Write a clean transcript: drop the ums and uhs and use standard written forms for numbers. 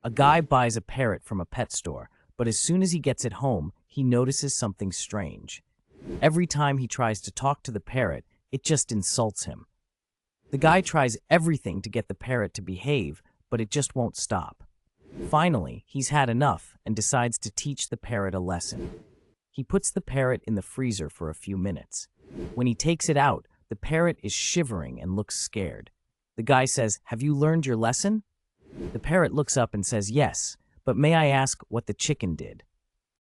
A guy buys a parrot from a pet store, but as soon as he gets it home, he notices something strange. Every time he tries to talk to the parrot, it just insults him. The guy tries everything to get the parrot to behave, but it just won't stop. Finally, he's had enough and decides to teach the parrot a lesson. He puts the parrot in the freezer for a few minutes. When he takes it out, the parrot is shivering and looks scared. The guy says, "Have you learned your lesson?" The parrot looks up and says, "Yes, but may I ask what the chicken did?"